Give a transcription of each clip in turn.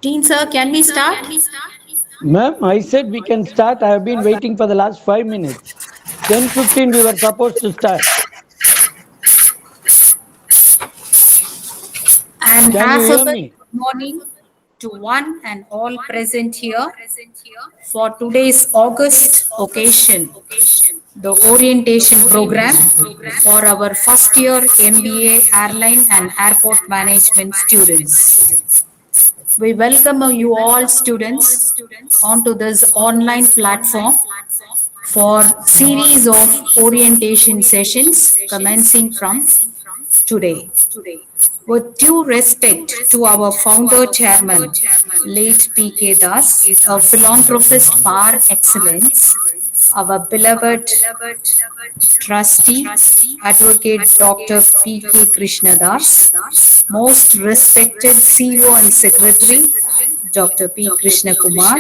Dean sir, can we start? Ma'am, I said we can start. I have been waiting for the last 5 minutes. 10:15 we were supposed to start. And Can you half of hear it, me? good morning to one and all present here for today's August occasion, the orientation program for our first year MBA Airline and Airport Management students. We welcome you all students onto this online platform for series of orientation sessions commencing from today. With due respect to our founder chairman, late P.K. Das, a philanthropist par excellence, our beloved trustee, Advocate Dr. P.K. Krishnadas, most respected CEO and Secretary, Dr. P. Krishna Kumar,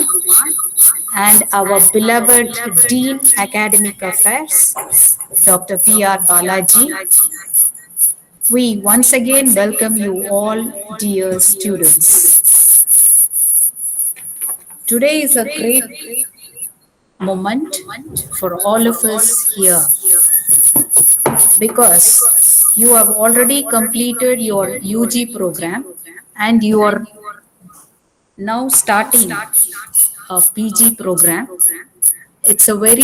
and our beloved Dean Academic Affairs, Dr. P.R. Balaji. We once again welcome you all, dear students. Today is a great moment for all of us here because you have already completed your UG program and you are now starting a PG program. It's a very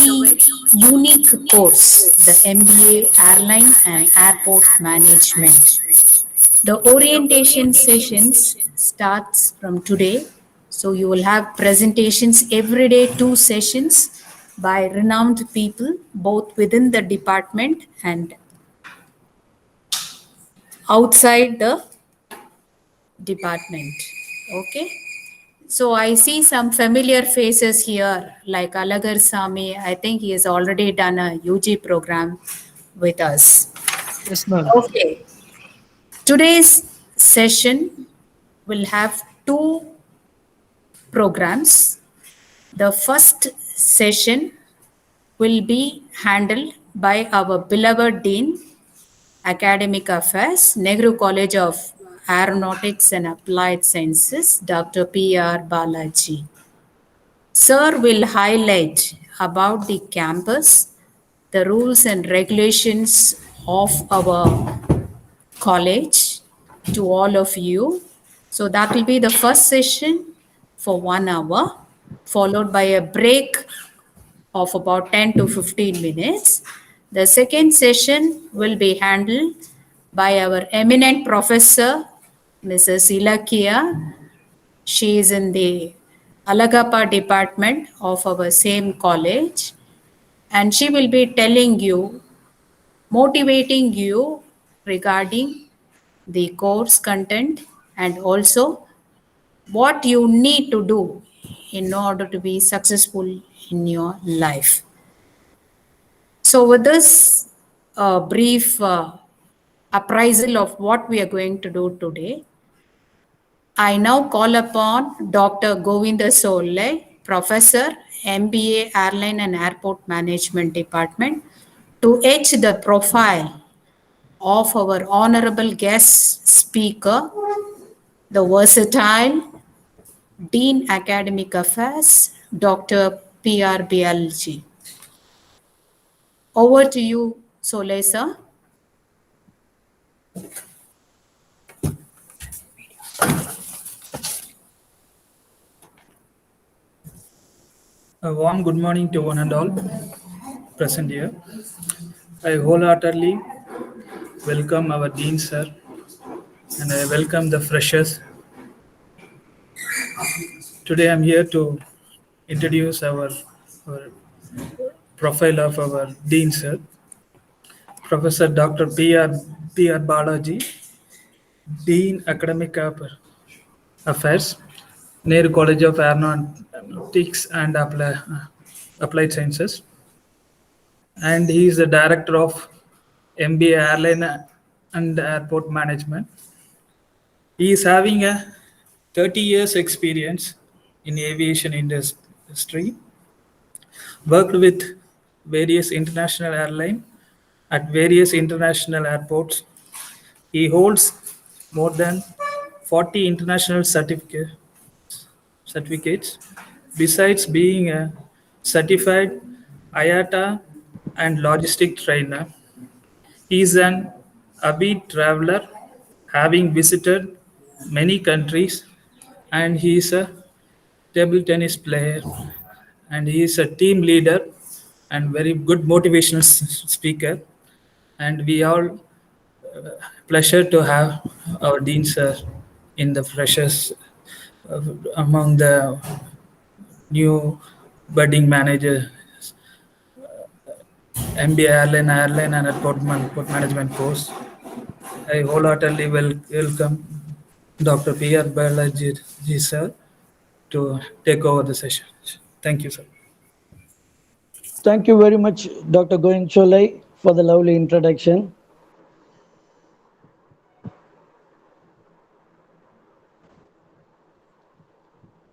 unique course, the MBA Airline and Airport Management. The orientation sessions starts from today. So you will have presentations every day, 2 sessions by renowned people, both within the department and outside the department. Okay. So I see some familiar faces here, like Alagar Sami. I think he has already done a UG program with us. Yes, ma'am. Okay. Today's session will have two programs. The first session will be handled by our beloved Dean, Academic Affairs, Nehru College of Aeronautics and Applied Sciences, Dr. P.R. Balaji. Sir will highlight about the campus, the rules and regulations of our college to all of you. So that will be the first session for 1 hour, followed by a break of about 10 to 15 minutes. The second session will be handled by our eminent professor, Mrs. Ilakia. She is in the Alagappa department of our same college, and she will be telling you, motivating you regarding the course content and also what you need to do in order to be successful in your life. So, with this brief appraisal of what we are going to do today, I now call upon Dr. Govinda Sole, Professor, MBA Airline and Airport Management Department, to etch the profile of our honorable guest speaker, the versatile Dean Academic Affairs, Dr. P.R. Bialji. Over to you, Sole sir. A warm good morning to one and all present here. I wholeheartedly welcome our Dean Sir and I welcome the freshers. Today I'm here to introduce our profile of our Dean Sir, Professor Dr. P.R. Balaji, Dean Academic Affairs, Nehru College of Aeronautics and Applied Sciences, and he is the director of MBA Airline and Airport Management. He is having a 30 years experience in aviation industry, worked with various international airlines at various international airports. He holds more than 40 international certificates. Besides being a certified IATA and logistic trainer, he is an avid traveler, having visited many countries, and he is a table tennis player, and he is a team leader and very good motivational speaker. And we all pleasure to have our dean sir in the freshers uh, among the new budding manager MBA airline and port management course. I wholeheartedly welcome Dr. P.R. Balaji ji, sir to take over the session. Thank you, sir. Thank you very much, Dr. Govind Cholai, for the lovely introduction.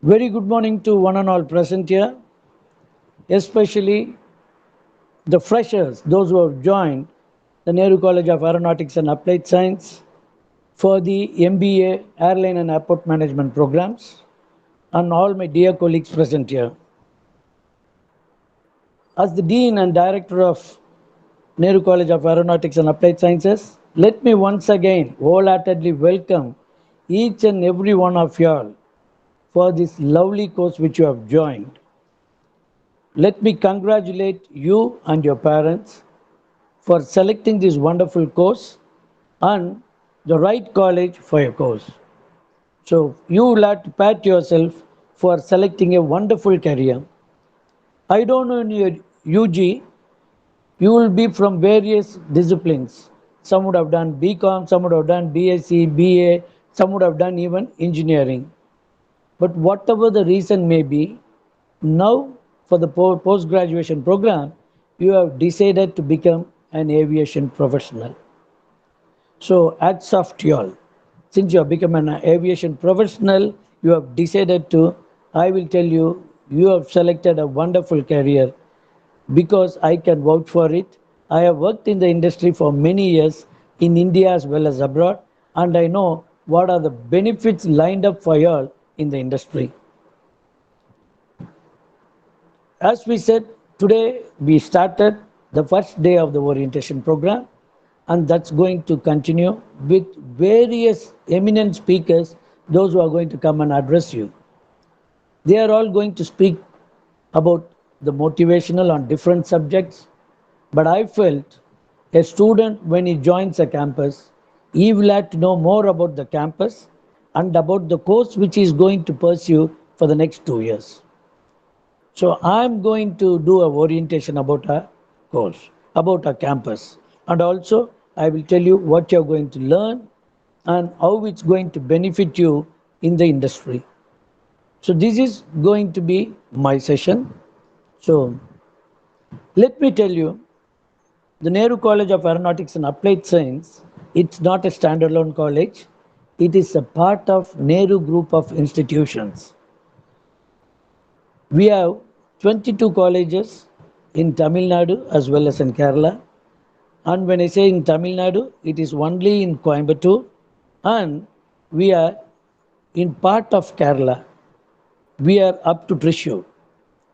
Very good morning to one and all present here, especially the freshers, those who have joined the Nehru College of Aeronautics and Applied Science for the MBA Airline and Airport Management programs, and all my dear colleagues present here. As the Dean and Director of Nehru College of Aeronautics and Applied Sciences, let me once again wholeheartedly welcome each and every one of y'all for this lovely course which you have joined. Let me congratulate you and your parents for selecting this wonderful course and the right college for your course. So you will have to pat yourself for selecting a wonderful career. I don't know in your UG, you will be from various disciplines. Some would have done BCom, some would have done BSc, BA, some would have done even engineering. But whatever the reason may be, now for the post-graduation program, you have decided to become an aviation professional. So hats off to you all. Since you have become an aviation professional, you have decided to, I will tell you, you have selected a wonderful career because I can vouch for it. I have worked in the industry for many years in India as well as abroad, and I know what are the benefits lined up for you all in the industry. As we said, today we started the first day of the orientation program, and that's going to continue with various eminent speakers, those who are going to come and address you. They are all going to speak about the motivational on different subjects, but I felt a student, when he joins a campus, he will have to know more about the campus and about the course which he is going to pursue for the next 2 years. So I'm going to do a orientation about our course, about our campus. And also I will tell you what you're going to learn and how it's going to benefit you in the industry. So this is going to be my session. So let me tell you, the Nehru College of Aeronautics and Applied Science, it's not a standalone college. It is a part of Nehru Group of institutions. We have 22 colleges in Tamil Nadu as well as in Kerala. And when I say in Tamil Nadu, it is only in Coimbatore, and we are in part of Kerala. We are up to Thrissur.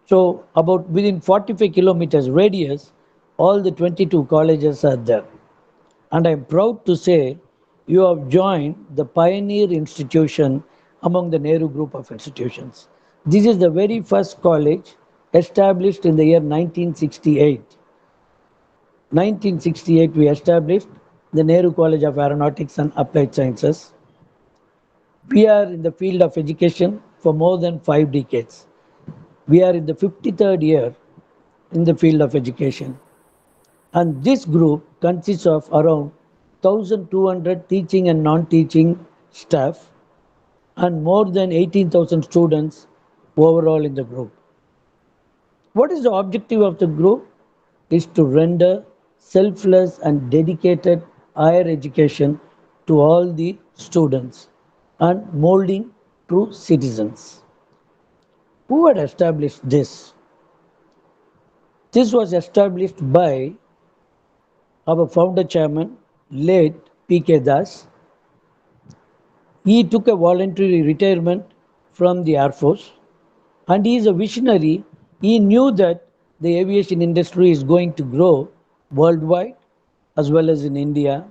So about within 45 kilometers radius, all the 22 colleges are there. And I'm proud to say you have joined the pioneer institution among the Nehru Group of institutions. This is the very first college established in the year 1968. 1968 we established the Nehru College of Aeronautics and Applied Sciences. We are in the field of education for more than 5 decades. We are in the 53rd year in the field of education. And this group consists of around 1,200 teaching and non-teaching staff and more than 18,000 students overall in the group. What is the objective of the group? Is to render selfless and dedicated higher education to all the students and molding true citizens. Who had established this? This was established by our founder chairman, late P.K. Das. He took a voluntary retirement from the Air Force, and he is a visionary. He knew that the aviation industry is going to grow worldwide as well as in India.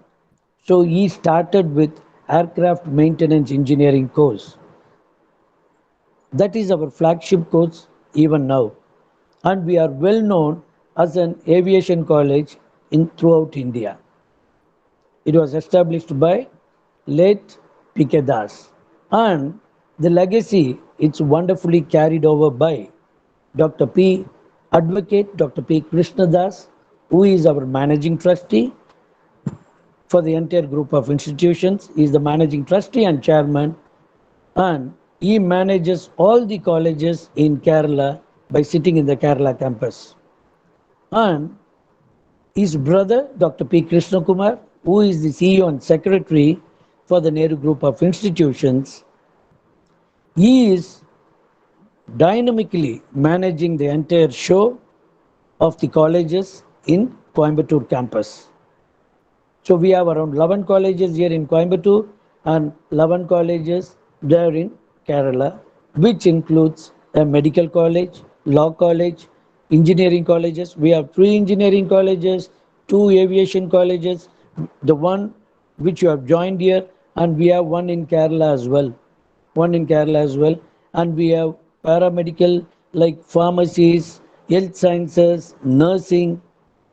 So he started with aircraft maintenance engineering course. That is our flagship course even now. And we are well known as an aviation college in throughout India. It was established by late P.K. Das. And the legacy it's wonderfully carried over by Dr. P. Advocate Dr. P. Krishna Das, who is our managing trustee for the entire group of institutions. He is the managing trustee and chairman, and he manages all the colleges in Kerala by sitting in the Kerala campus. And his brother, Dr. P. Krishna Kumar, who is the CEO and secretary for the Nehru Group of Institutions, he is dynamically managing the entire show of the colleges in Coimbatore campus. So we have around 11 colleges here in Coimbatore and 11 colleges there in Kerala, which includes a medical college, law college, engineering colleges. We have 3 engineering colleges, 2 aviation colleges, the one which you have joined here, and we have one in Kerala as well. And we have paramedical like pharmacies, health sciences, nursing.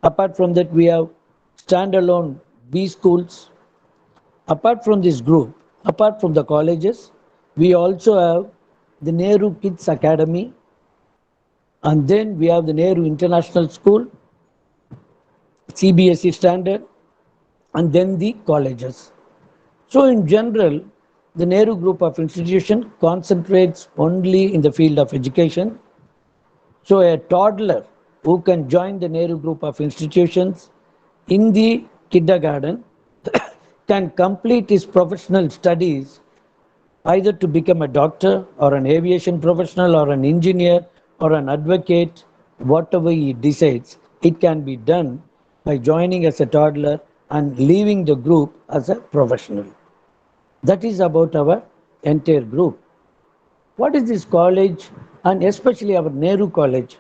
Apart from that, we have standalone B schools. Apart from this group, apart from the colleges, we also have the Nehru Kids Academy, and then we have the Nehru International School, CBSE standard, and then the colleges. So in general, the Nehru Group of Institutions concentrates only in the field of education. So a toddler who can join the Nehru Group of Institutions in the kindergarten can complete his professional studies either to become a doctor or an aviation professional or an engineer or an advocate, whatever he decides, it can be done by joining as a toddler and leaving the group as a professional. That is about our entire group. What is this college, and especially our Nehru College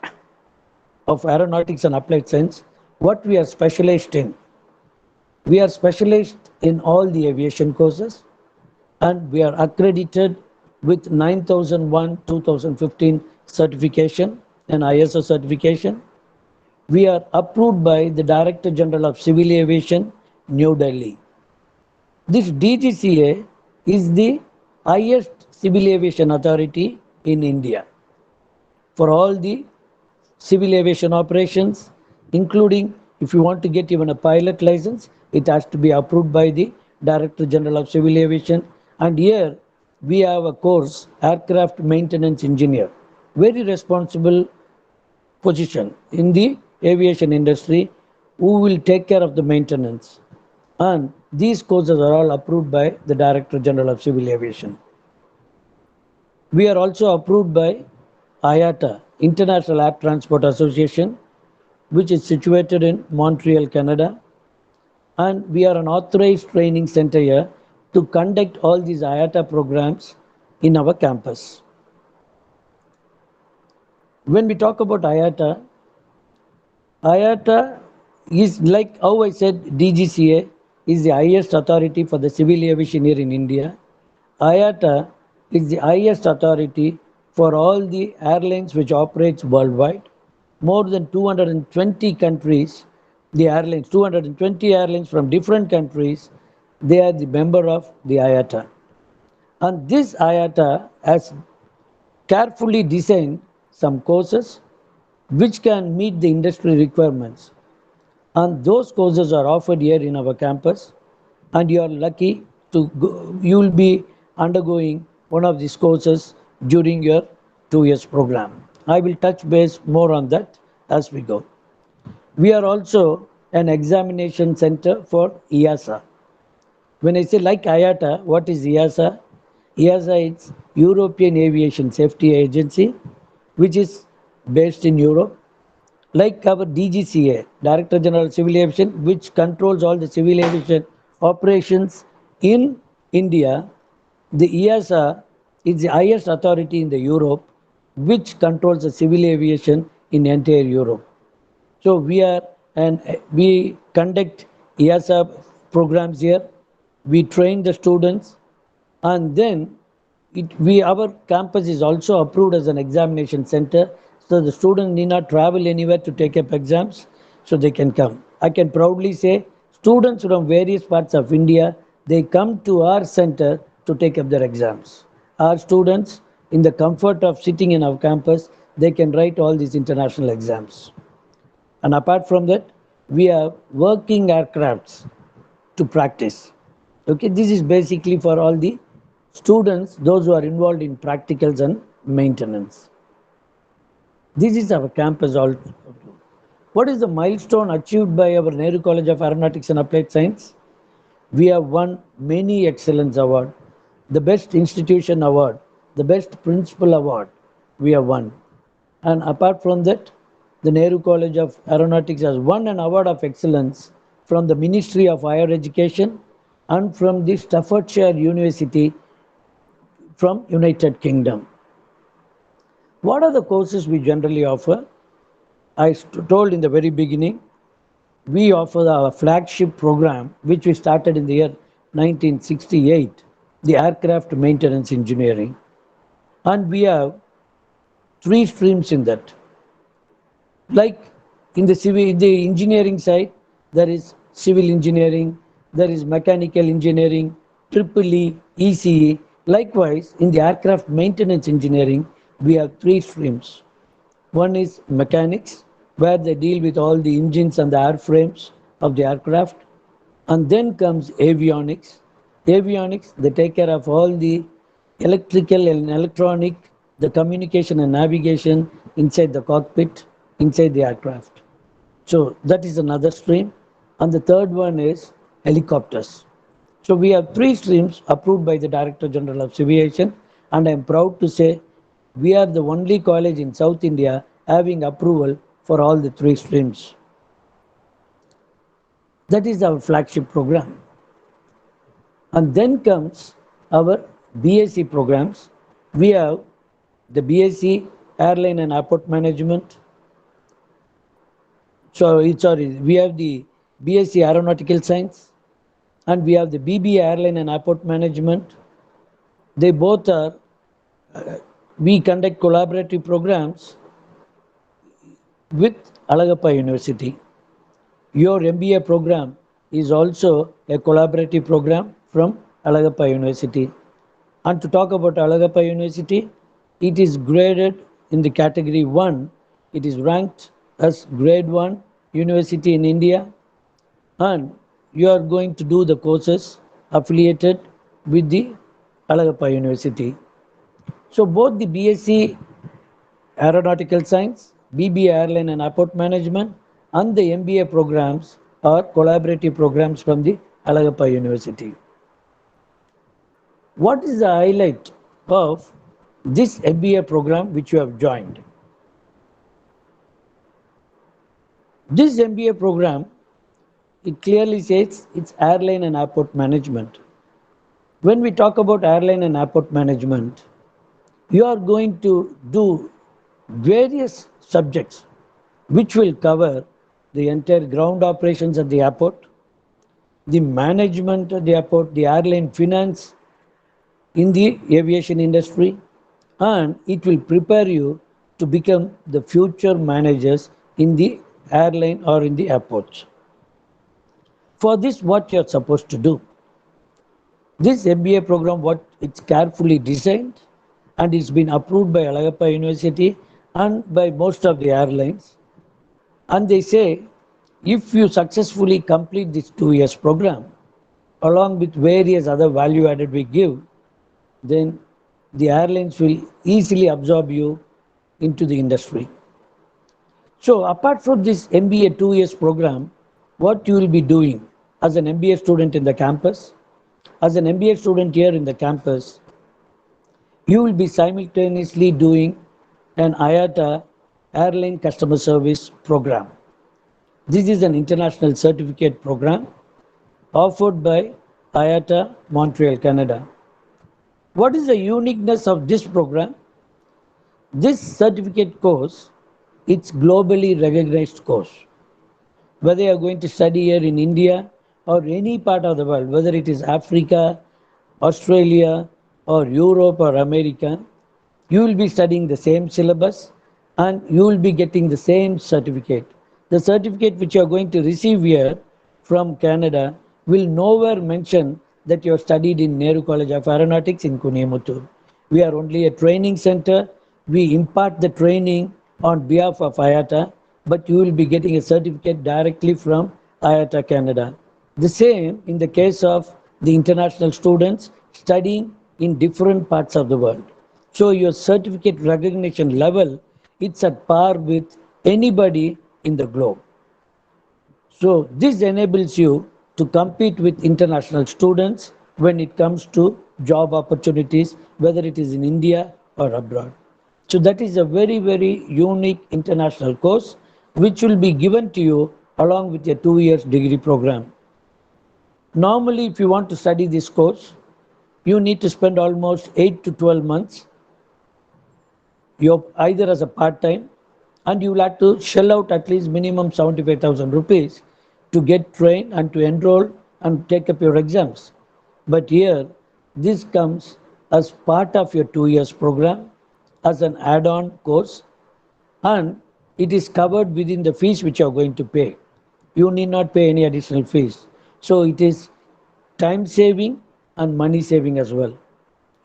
of Aeronautics and Applied Science, what we are specialized in? We are specialized in all the aviation courses, and we are accredited with 9001-2015 certification and ISO certification. We are approved by the Director General of Civil Aviation, New Delhi. This DGCA is the highest civil aviation authority in India for all the civil aviation operations, including if you want to get even a pilot license, it has to be approved by the Director General of Civil Aviation. And here we have a course, Aircraft Maintenance Engineer, very responsible position in the aviation industry, who will take care of the maintenance. And these courses are all approved by the Director General of Civil Aviation. We are also approved by IATA, International Air Transport Association, which is situated in Montreal, Canada. And we are an authorized training center here to conduct all these IATA programs in our campus. When we talk about IATA is like how I said, DGCA is the highest authority for the civil aviation here in India. IATA is the highest authority for all the airlines which operates worldwide. More than 220 countries, the airlines, 220 airlines from different countries, they are the member of the IATA. And this IATA has carefully designed some courses which can meet the industry requirements. And those courses are offered here in our campus, and you are lucky to go, you will be undergoing one of these courses during your 2 years program. I will touch base more on that as we go. We are also an examination center for EASA. When I say like IATA, what is EASA? EASA is European Aviation Safety Agency, which is based in Europe. Like our DGCA, Director General of Civil Aviation, which controls all the civil aviation operations in India, the EASA It's the highest authority in the Europe which controls the civil aviation in entire Europe. So we conduct EASA programs here. We train the students, and then our campus is also approved as an examination center, so the students need not travel anywhere to take up exams, so they can come. I can proudly say students from various parts of India, they come to our center to take up their exams. Our students, in the comfort of sitting in our campus, they can write all these international exams. And apart from that, we have working aircrafts to practice. Okay, this is basically for all the students, those who are involved in practicals and maintenance. This is our campus. What is the milestone achieved by our Nehru College of Aeronautics and Applied Science? We have won many excellence awards, the best institution award, the best principal award we have won. And apart from that, the Nehru College of Aeronautics has won an award of excellence from the Ministry of Higher Education and from the Staffordshire University from United Kingdom. What are the courses we generally offer? I told in the very beginning, we offer our flagship program, which we started in the year 1968, the aircraft maintenance engineering. And we have 3 streams in that. Like in the engineering side, there is civil engineering, there is mechanical engineering, EEE, ECE. Likewise, in the aircraft maintenance engineering, we have 3 streams. One is mechanics, where they deal with all the engines and the airframes of the aircraft. And then comes avionics. Avionics, they take care of all the electrical and electronic, the communication and navigation inside the cockpit, inside the aircraft. So that is another stream. And the third one is helicopters. So we have 3 streams approved by the Director General of Aviation, and I am proud to say we are the only college in South India having approval for all the 3 streams. That is our flagship program. And then comes our BSc programs. We have the BSc Airline and Airport Management. We have the BSc Aeronautical Science, and we have the BBA Airline and Airport Management. They both are, we conduct collaborative programs with Alagappa University. Your MBA program is also a collaborative program from Alagappa University. And to talk about Alagappa University, it is graded in the category 1. It is ranked as grade 1 university in India, and you are going to do the courses affiliated with the Alagappa University. So both the BSc Aeronautical Science, BBA Airline and Airport Management, and the MBA programs are collaborative programs from the Alagappa University. What is the highlight of this MBA program which you have joined? This MBA program, it clearly says it's airline and airport management. When we talk about airline and airport management, you are going to do various subjects which will cover the entire ground operations at the airport, the management at the airport, the airline finance in the aviation industry, and it will prepare you to become the future managers in the airline or in the airports. For this, what you are supposed to do? This MBA program, what it's carefully designed, and it's been approved by Alagappa University and by most of the airlines. And they say, if you successfully complete this 2 years program, along with various other value added we give, then the airlines will easily absorb you into the industry. So apart from this MBA 2 years program, what you will be doing as an MBA student in the campus, as an MBA student here in the campus, you will be simultaneously doing an IATA airline customer service program. This is an international certificate program offered by IATA Montreal, Canada. What is the uniqueness of this program? This certificate course, it's globally recognized course. Whether you are going to study here in India or any part of the world, whether it is Africa, Australia, or Europe or America, you will be studying the same syllabus and you will be getting the same certificate. The certificate which you are going to receive here from Canada will nowhere mention that you have studied in Nehru College of Aeronautics in Kunemutur. We are only a training center. We impart the training on behalf of IATA, but you will be getting a certificate directly from IATA Canada. The same in the case of the international students studying in different parts of the world. So your certificate recognition level, it's at par with anybody in the globe. So this enables you to compete with international students when it comes to job opportunities, whether it is in India or abroad. So that is a very, very unique international course which will be given to you along with your 2 years degree program. Normally, if you want to study this course, you need to spend almost 8 to 12 months you either as a part-time, and you will have to shell out at least minimum 75,000 rupees to get trained and to enroll and take up your exams. But here, this comes as part of your 2 years program as an add-on course, and it is covered within the fees which you are going to pay. You need not pay any additional fees. So it is time saving and money saving as well.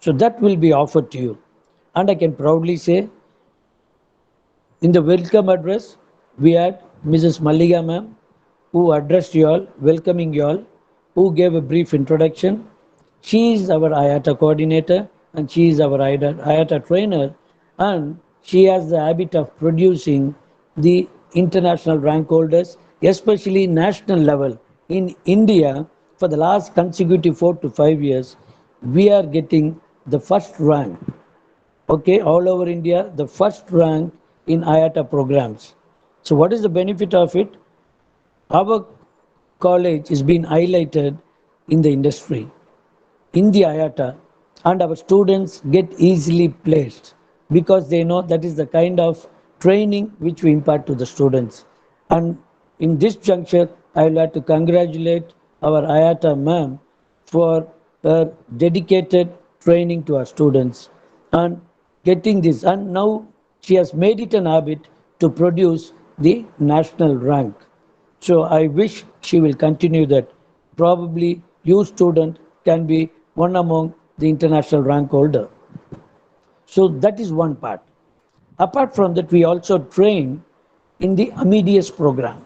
So that will be offered to you. And I can proudly say, in the welcome address, we had Mrs. Malliga ma'am, who addressed you all, welcoming you all, who gave a brief introduction. She is our IATA coordinator and she is our IATA trainer, and she has the habit of producing the international rank holders, especially national level. In India, for the last consecutive 4 to 5 years, we are getting the first rank. Okay, all over India, the first rank in IATA programs. So what is the benefit of it? Our college is being highlighted in the industry, in the IATA, and our students get easily placed because they know that is the kind of training which we impart to the students. And in this juncture, I would like to congratulate our IATA ma'am for her dedicated training to our students and getting this. And now she has made it an habit to produce the national rank. So I wish she will continue that. Probably you student can be one among the international rank holder. So that is one part. Apart from that, we also train in the Amadeus program.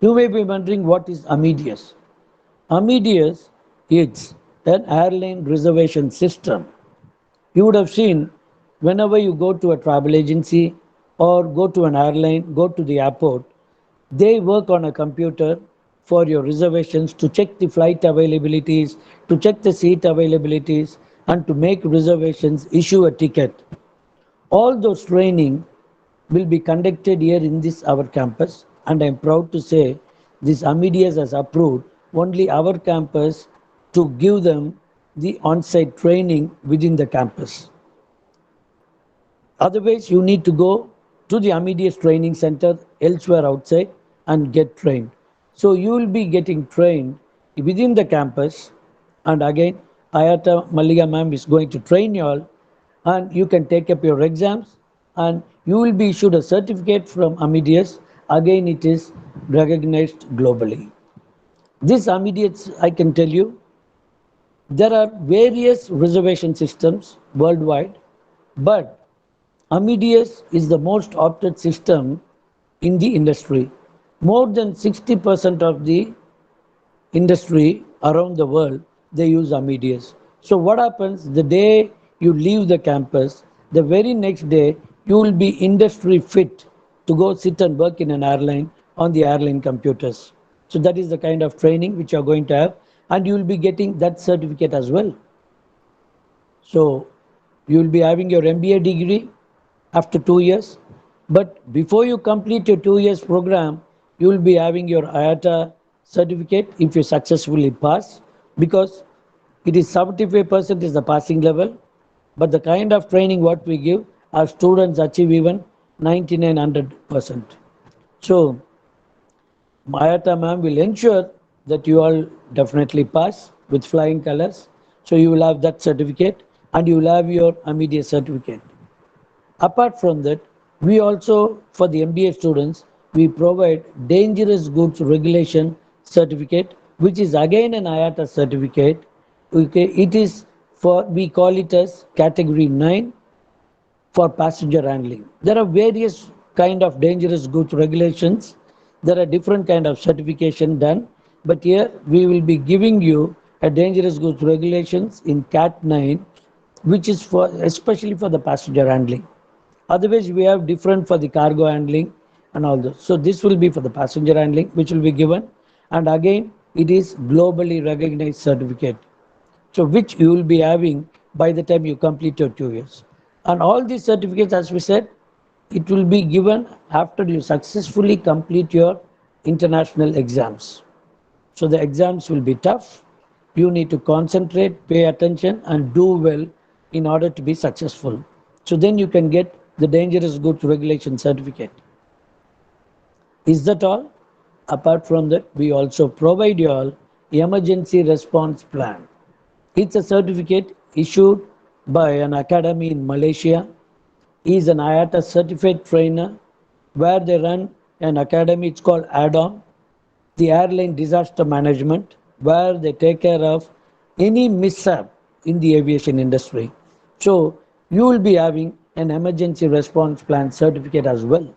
You may be wondering what is Amadeus. Amadeus is an airline reservation system. You would have seen whenever you go to a travel agency or go to an airline, go to the airport, they work on a computer for your reservations to check the flight availabilities, to check the seat availabilities, and to make reservations, issue a ticket. All those training will be conducted here in this our campus, and I am proud to say this Amadeus has approved only our campus to give them the on-site training within the campus. Otherwise, you need to go to the Amadeus training center elsewhere outside and get trained. So you will be getting trained within the campus, and again, Ayata Malliga ma'am is going to train you all, and you can take up your exams and you will be issued a certificate from Amadeus. Again, it is recognized globally. This Amadeus, I can tell you, there are various reservation systems worldwide, but Amadeus is the most opted system in the industry. More than 60% of the industry around the world, they use Amadeus. So what happens the day you leave the campus, the very next day, you will be industry fit to go sit and work in an airline on the airline computers. So that is the kind of training which you are going to have, and you will be getting that certificate as well. So you will be having your MBA degree after 2 years. But before you complete your 2 years program, you will be having your IATA certificate if you successfully pass, because It is 75% is the passing level, but the kind of training what we give, our students achieve even 9900%. So Mayata ma'am will ensure that you all definitely pass with flying colors. So you will have that certificate and you will have your immediate certificate. Apart from that, we also, for the MBA students, we provide dangerous goods regulation certificate, which is again an IATA certificate. Okay, it is for, we call it as category 9 for passenger handling. There are various kind of dangerous goods regulations. There are different kind of certification done, but here we will be giving you a dangerous goods regulations in Cat 9, which is for especially for the passenger handling. Otherwise, we have different for the cargo handling and all those. So this will be for the passenger handling, which will be given. And again, it is globally recognized certificate. So which you will be having by the time you complete your 2 years. And all these certificates, as we said, it will be given after you successfully complete your international exams. So the exams will be tough. You need to concentrate, pay attention, and do well in order to be successful. So then you can get the dangerous goods regulation certificate. Is that all? Apart from that, we also provide you all emergency response plan. It's a certificate issued by an academy in Malaysia. He is an IATA certified trainer where they run an academy. It's called ADOM, the Airline Disaster Management, where they take care of any mishap in the aviation industry. So you will be having an emergency response plan certificate as well.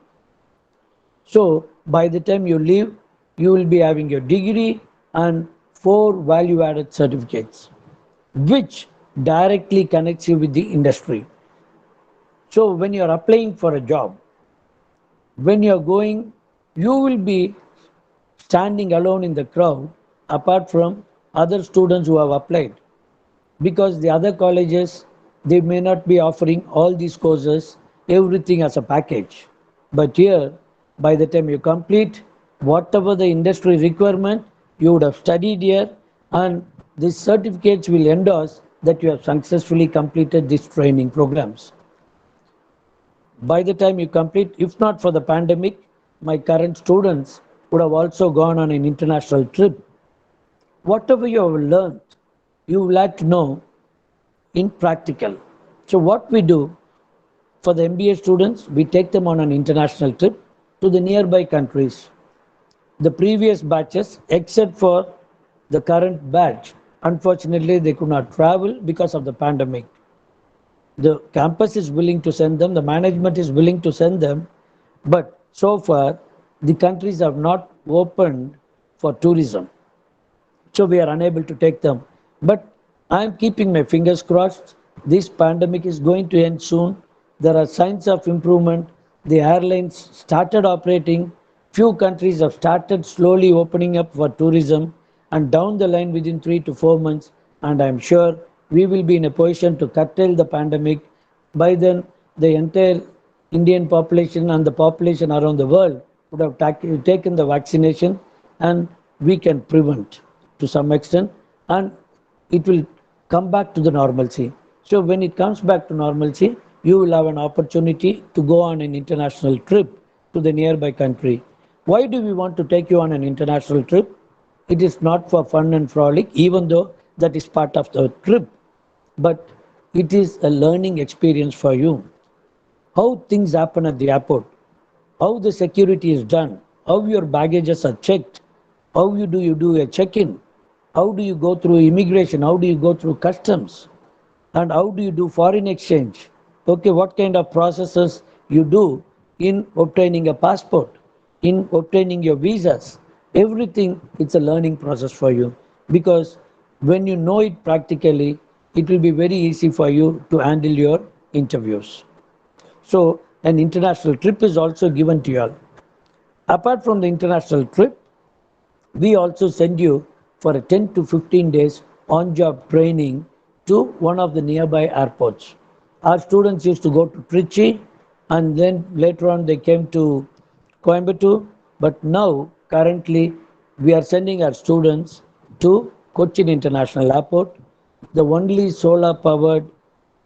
So by the time you leave, you will be having your degree and 4 value-added certificates, which directly connects you with the industry. So when you are applying for a job, when you are going, you will be standing alone in the crowd apart from other students who have applied, because the other colleges, they may not be offering all these courses, everything as a package. But here, by the time you complete whatever the industry requirement, you would have studied here, and these certificates will endorse that you have successfully completed these training programs. By the time you complete, if not for the pandemic, my current students would have also gone on an international trip. Whatever you have learned, you will have to know in practical. So what we do for the MBA students, we take them on an international trip to the nearby countries. The previous batches, except for the current batch, unfortunately they could not travel because of the pandemic. The campus is willing to send them, the management is willing to send them, but so far the countries have not opened for tourism. So we are unable to take them. But I am keeping my fingers crossed. This pandemic is going to end soon. There are signs of improvement. The airlines started operating. Few countries have started slowly opening up for tourism, and down the line within 3 to 4 months, and I'm sure we will be in a position to curtail the pandemic. By then, the entire Indian population and the population around the world would have taken the vaccination, and we can prevent to some extent, and it will come back to the normalcy. So when it comes back to normalcy, you will have an opportunity to go on an international trip to the nearby country. Why do we want to take you on an international trip? It is not for fun and frolic, even though that is part of the trip, but it is a learning experience for you. How things happen at the airport, how the security is done, how your baggages are checked, how you do a check-in, how do you go through immigration, how do you go through customs, and how do you do foreign exchange. Okay, what kind of processes you do in obtaining a passport, in obtaining your visas. Everything, it's a learning process for you, because when you know it practically, it will be very easy for you to handle your interviews. So an international trip is also given to you all. Apart from the international trip, we also send you for a 10 to 15 days on-job training to one of the nearby airports. Our students used to go to Trichy, and then later on they came to Coimbatore, but now currently we are sending our students to Cochin International Airport, the only solar powered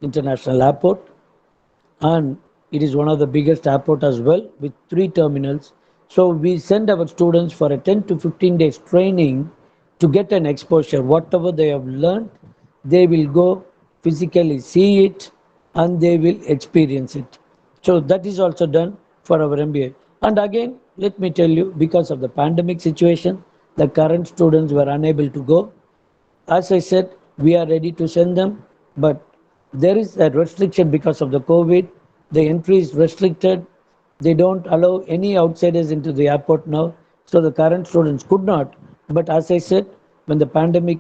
international airport, and it is one of the biggest airport as well with 3 terminals. So we send our students for a 10 to 15 days training to get an exposure. Whatever they have learned, they will go physically see it and they will experience it. So that is also done for our MBA. And again, let me tell you, because of the pandemic situation, the current students were unable to go. As I said, we are ready to send them, but there is a restriction because of the COVID. The entry is restricted. They don't allow any outsiders into the airport now. So the current students could not. But as I said, when the pandemic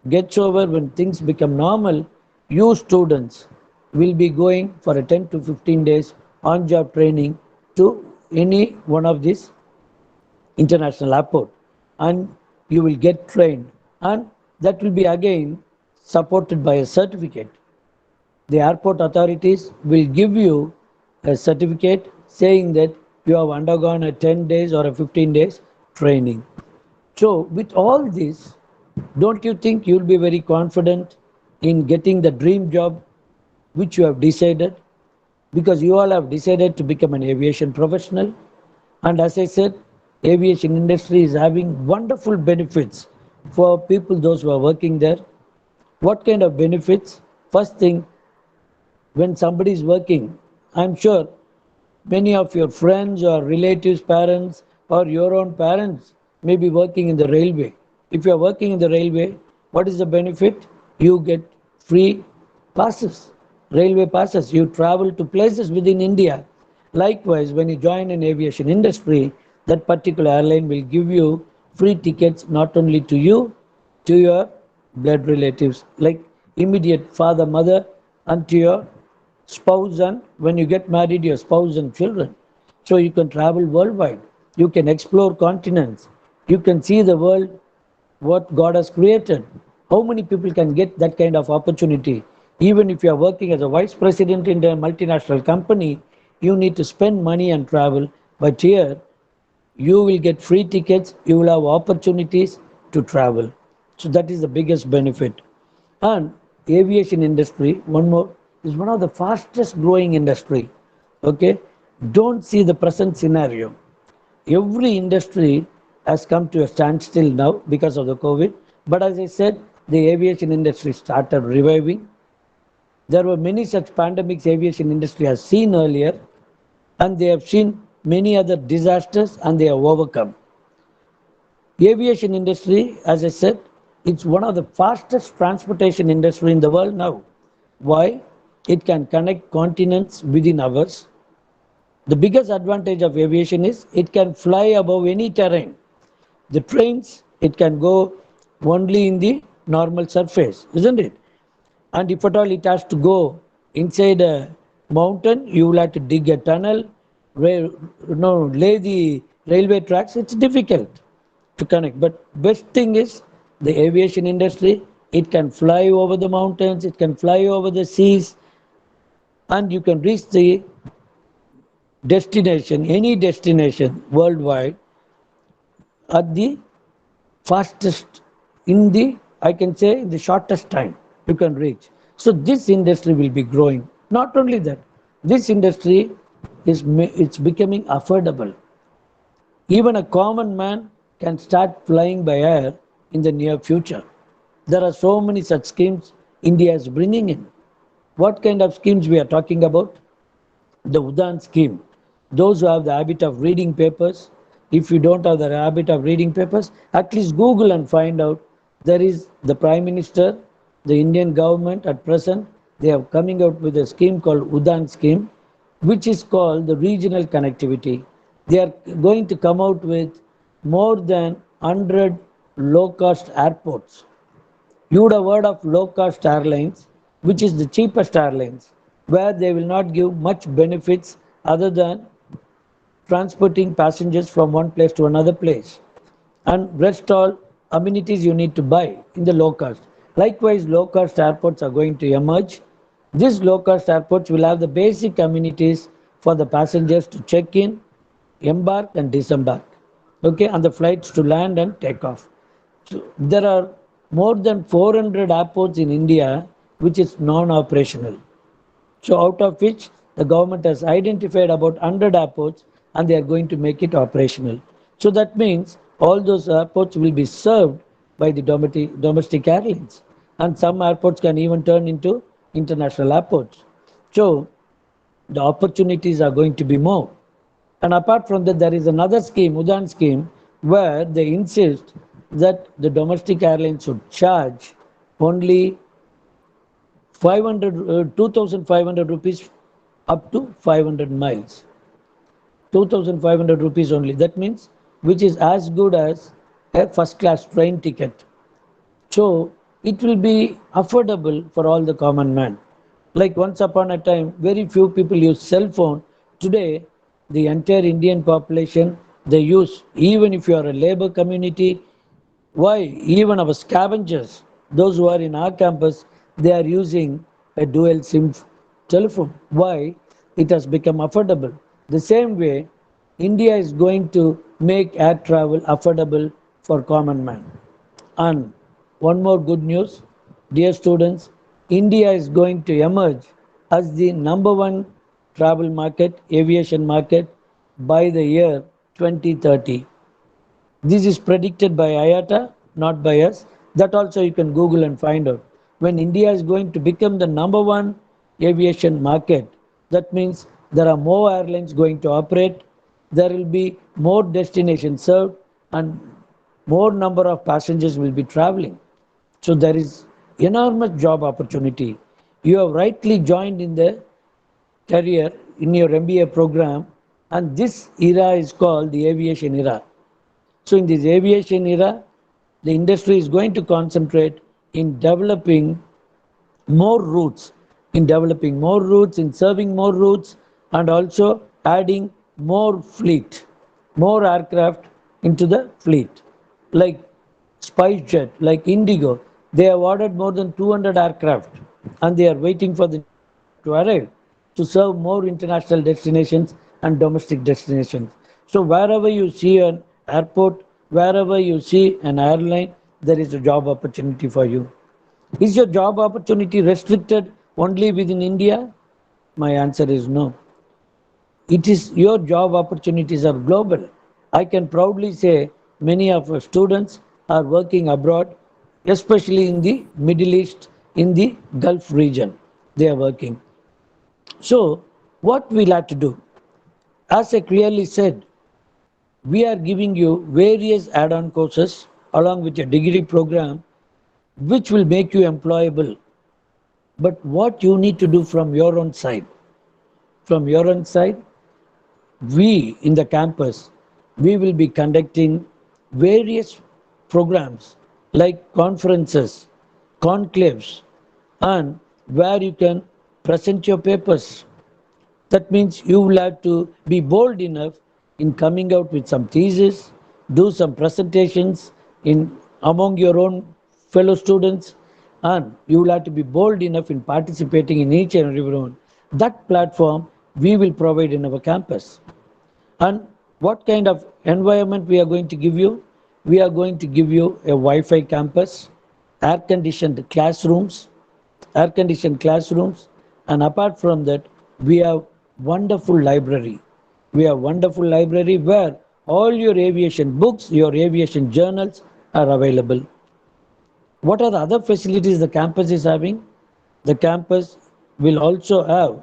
gets over, when things become normal, you students will be going for a 10 to 15 days on-job training to any one of these international airport, and you will get trained, and that will be again supported by a certificate. The airport authorities will give you a certificate saying that you have undergone a 10 days or a 15 days training. So with all this, don't you think you'll be very confident in getting the dream job which you have decided? Because you all have decided to become an aviation professional. And as I said, aviation industry is having wonderful benefits for people, those who are working there. What kind of benefits? First thing, when somebody is working, I'm sure many of your friends or relatives, parents, or your own parents may be working in the railway. If you are working in the railway, what is the benefit? You get free passes, railway passes. You travel to places within India. Likewise, when you join an aviation industry, that particular airline will give you free tickets not only to you, to your blood relatives, like immediate father, mother, and to your spouse, and when you get married, your spouse and children. So you can travel worldwide. You can explore continents. You can see the world, what God has created. How many people can get that kind of opportunity? Even if you are working as a vice president in a multinational company, you need to spend money and travel. But here, you will get free tickets, you will have opportunities to travel. So that is the biggest benefit. And aviation industry, one more, is one of the fastest growing industry. Okay, don't see the present scenario. Every industry has come to a standstill now because of the COVID. But as I said, the aviation industry started reviving. There were many such pandemics aviation industry has seen earlier, and they have seen many other disasters and they have overcome. Aviation industry, as I said, it's one of the fastest transportation industry in the world now. Why? It can connect continents within hours. The biggest advantage of aviation is it can fly above any terrain. The trains, it can go only in the normal surface, isn't it? And if at all it has to go inside a mountain, you will have to dig a tunnel, lay the railway tracks. It's difficult to connect. But best thing is the aviation industry. It can fly over the mountains, it can fly over the seas, and you can reach the destination, any destination worldwide, at the fastest, in the, I can say, in the shortest time you can reach. So this industry will be growing. Not only that, this industry it's becoming affordable. Even a common man can start flying by air in the near future. There are so many such schemes India is bringing in. What kind of schemes we are talking about? The Udan scheme. Those who have the habit of reading papers, if you don't have the habit of reading papers, at least Google and find out. There is the Prime Minister, the Indian government at present, they are coming out with a scheme called Udan scheme, which is called the regional connectivity. They are going to come out with more than 100 low-cost airports. You would have heard of low-cost airlines, which is the cheapest airlines, where they will not give much benefits other than transporting passengers from one place to another place. And rest all amenities you need to buy in the low cost. Likewise, low cost airports are going to emerge. These low cost airports will have the basic amenities for the passengers to check in, embark and disembark. Okay, and the flights to land and take off. So there are more than 400 airports in India which is non-operational. So out of which the government has identified about 100 airports and they are going to make it operational. So that means all those airports will be served by the domestic airlines. And some airports can even turn into international airports. So the opportunities are going to be more. And apart from that, there is another scheme, Udan scheme, where they insist that the domestic airlines should charge only 2,500 rupees up to 500 miles. 2,500 rupees only. That means which is as good as a first class train ticket. So it will be affordable for all the common man. Like once upon a time, very few people use cell phone. Today, the entire Indian population, they use, even if you are a labor community, why even our scavengers, those who are in our campus, they are using a dual SIM telephone. Why? It has become affordable. The same way, India is going to make air travel affordable for common man. And one more good news, dear students, India is going to emerge as the number one travel market, aviation market by the year 2030. This is predicted by IATA, not by us. That also you can Google and find out. When India is going to become the number one aviation market, that means there are more airlines going to operate, there will be more destinations served, and more number of passengers will be traveling. So there is enormous job opportunity. You have rightly joined in the career in your MBA program, and this era is called the aviation era. So in this aviation era, the industry is going to concentrate in developing more routes, in serving more routes, and also adding more fleet, more aircraft into the fleet. Like SpiceJet, like Indigo, they have ordered more than 200 aircraft and they are waiting for the to arrive to serve more international destinations and domestic destinations. So wherever you see an airport, wherever you see an airline, there is a job opportunity for you. Is your job opportunity restricted only within India? My answer is no. It is your job opportunities are global. I can proudly say many of our students are working abroad, especially in the Middle East, in the Gulf region. They are working. So, what we'll have to do? As I clearly said, we are giving you various add-on courses along with your degree program, which will make you employable. But what you need to do from your own side? From your own side, we in the campus, we will be conducting various programs like conferences, conclaves, and where you can present your papers. That means you will have to be bold enough in coming out with some thesis, do some presentations in among your own fellow students, and you will have to be bold enough in participating in each and every one. That platform we will provide in our campus. And what kind of environment we are going to give you? We are going to give you a Wi-Fi campus, air conditioned classrooms, and apart from that, we have wonderful library. We have wonderful library where all your aviation books, your aviation journals are available. What are the other facilities the campus is having? The campus will also have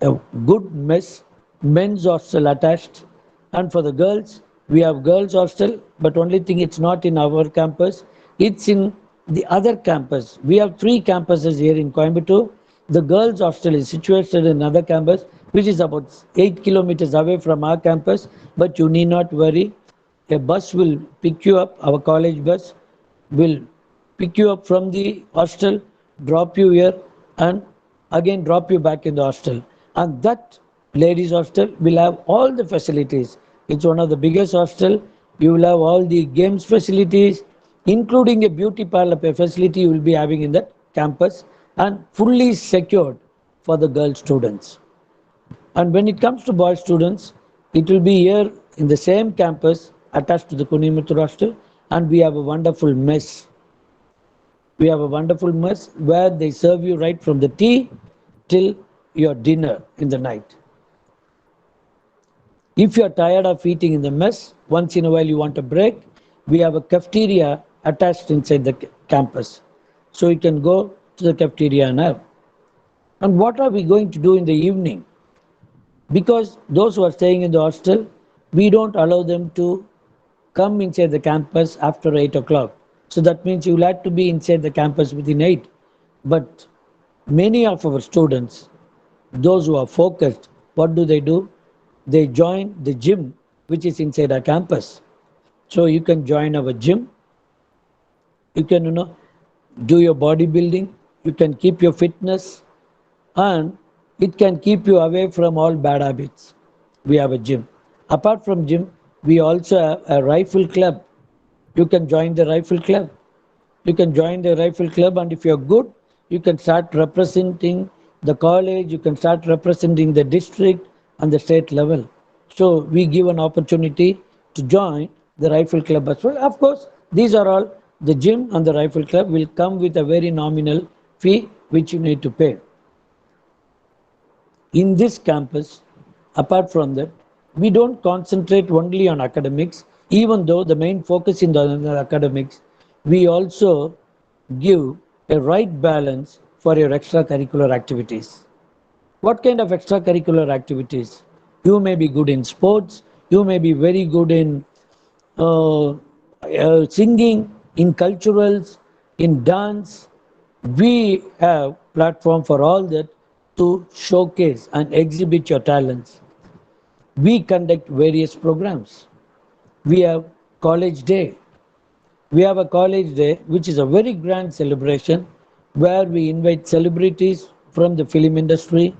a good mess, men's hostel attached. And for the girls, we have girls hostel, but only thing it's not in our campus, it's in the other campus. We have 3 campuses here in Coimbatore. The girls hostel is situated in another campus, which is about 8 kilometers away from our campus, but you need not worry. A bus will pick you up, our college bus will pick you up from the hostel, drop you here, and again drop you back in the hostel. And that ladies hostel will have all the facilities. It's one of the biggest hostel. You will have all the games facilities, including a beauty parlor facility you will be having in that campus, and fully secured for the girl students. And when it comes to boy students, it will be here in the same campus attached to the Kunimuthur hostel, and we have a wonderful mess. We have a wonderful mess where they serve you right from the tea till your dinner in the night. If you are tired of eating in the mess, once in a while you want a break, we have a cafeteria attached inside the campus. So you can go to the cafeteria and have. And what are we going to do in the evening? Because those who are staying in the hostel, we don't allow them to come inside the campus after 8 o'clock. So that means you will have to be inside the campus within 8. But many of our students, those who are focused, what do? They join the gym, which is inside our campus. So you can join our gym. You can, do your bodybuilding. You can keep your fitness, and it can keep you away from all bad habits. We have a gym. Apart from gym, we also have a rifle club. You can join the rifle club. You can join the rifle club, and if you're good, you can start representing the college, you can start representing the district and the state level. So we give an opportunity to join the rifle club as well. Of course, these are all, the gym and the rifle club will come with a very nominal fee which you need to pay. In this campus, apart from that, we don't concentrate only on academics, even though the main focus in the academics, we also give a right balance for your extracurricular activities. What kind of extracurricular activities? You may be good in sports, you may be very good in singing, in culturals, in dance. We have platform for all that to showcase and exhibit your talents. We conduct various programs. We have college day. We have a college day which is a very grand celebration where we invite celebrities from the film industry,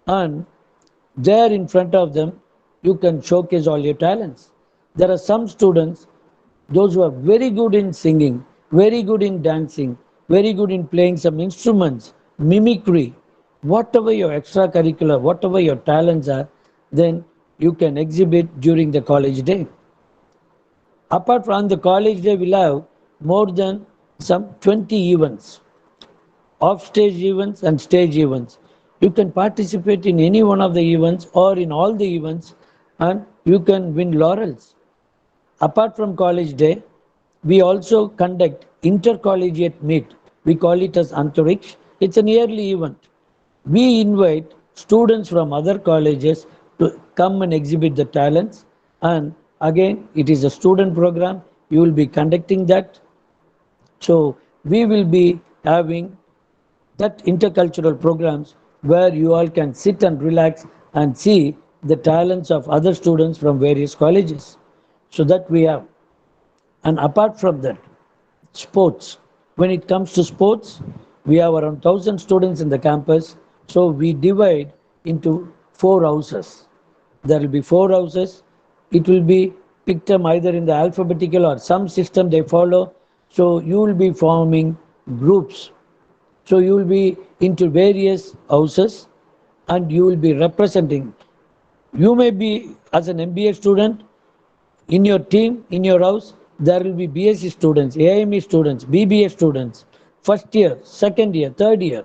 and there in front of them you can showcase all your talents. There are some students, those who are very good in singing, very good in dancing, very good in playing some instruments, mimicry, whatever your extracurricular, whatever your talents are, then you can exhibit during the college day. Apart from the college day, we'll have more than some 20 events, off-stage events and stage events. You can participate in any one of the events or in all the events, and you can win laurels. Apart from college day, we also conduct intercollegiate meet. We call it as Antariksh. It's an yearly event. We invite students from other colleges to come and exhibit the talents. And again, it is a student program. You will be conducting that. So we will be having that intercultural programs where you all can sit and relax and see the talents of other students from various colleges. So that we have. And apart from that, sports. When it comes to sports, we have around 1,000 students in the campus. So we divide into 4 houses. There will be 4 houses. It will be picked up either in the alphabetical or some system they follow. So you will be forming groups. So you will be into various houses and you will be representing. You may be as an MBA student, in your team, in your house, there will be BSc students, AIME students, BBA students, first year, second year, third year,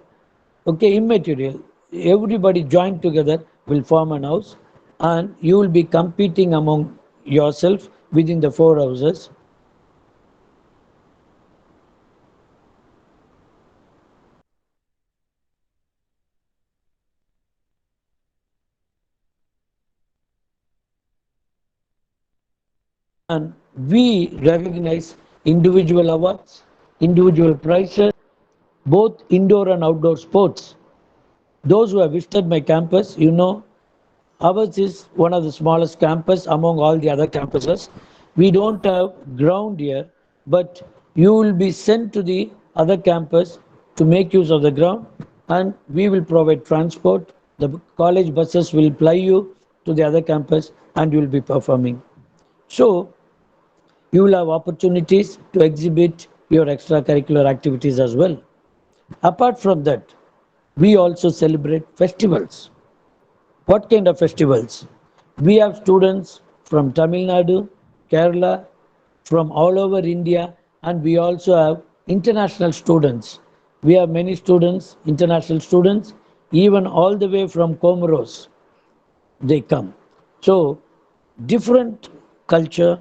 okay, immaterial. Everybody joined together will form an house, and you will be competing among yourself within the 4 houses. And we recognize individual awards, individual prizes, both indoor and outdoor sports. Those who have visited my campus, ours is one of the smallest campus among all the other campuses. We don't have ground here, but you will be sent to the other campus to make use of the ground, and we will provide transport. The college buses will ply you to the other campus and you will be performing. So you will have opportunities to exhibit your extracurricular activities as well. Apart from that, we also celebrate festivals. What kind of festivals? We have students from Tamil Nadu, Kerala, from all over India, and we also have international students. We have many students, international students, even all the way from Comoros, they come. So, different culture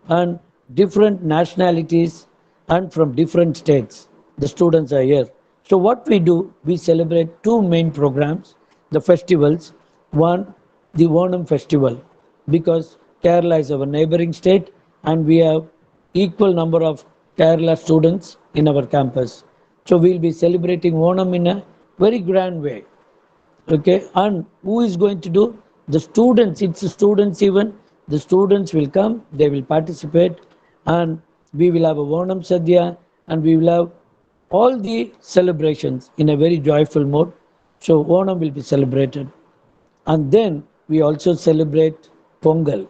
and different nationalities and from different states, the students are here. So, what we do, we celebrate two main programs, the festivals. One, the Onam festival, because Kerala is our neighboring state and we have equal number of Kerala students in our campus. So, we'll be celebrating Onam in a very grand way. Okay, and who is going to do? The students. It's the students even. The students will come, they will participate, and we will have a Onam Sadhya, and we will have all the celebrations in a very joyful mode. So Onam will be celebrated. And then we also celebrate Pongal,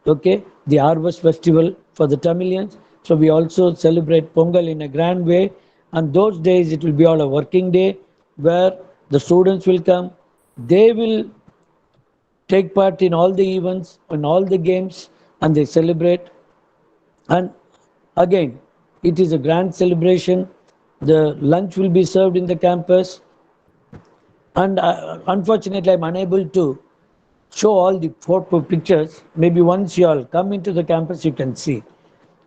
okay, the harvest festival for the Tamilians. So we also celebrate Pongal in a grand way. And those days it will be all a working day where the students will come. They will take part in all the events, in all the games, and they celebrate. And again, it is a grand celebration. The lunch will be served in the campus. And unfortunately, I'm unable to show all the photo pictures. Maybe once you all come into the campus, you can see.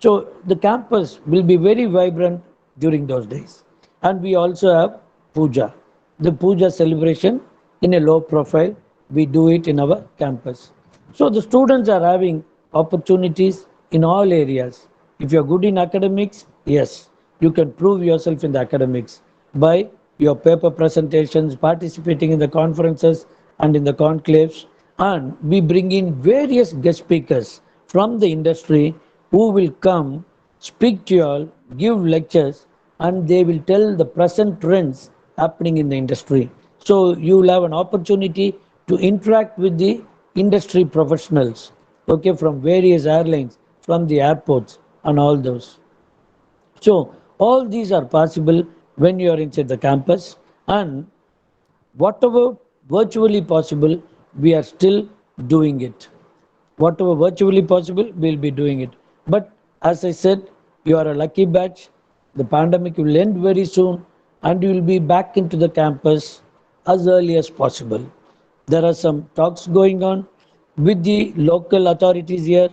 So the campus will be very vibrant during those days. And we also have puja. The puja celebration in a low profile, we do it in our campus. So the students are having opportunities in all areas. If you're good in academics, yes, you can prove yourself in the academics by your paper presentations, participating in the conferences and in the conclaves. And we bring in various guest speakers from the industry who will come, speak to you all, give lectures, and they will tell the present trends happening in the industry. So you will have an opportunity to interact with the industry professionals, okay, from various airlines, from the airports, and all those. So all these are possible when you are inside the campus, and whatever virtually possible, we are still doing it. Whatever virtually possible, we'll be doing it. But as I said, you are a lucky batch. The pandemic will end very soon, and you will be back into the campus as early as possible. There are some talks going on with the local authorities here.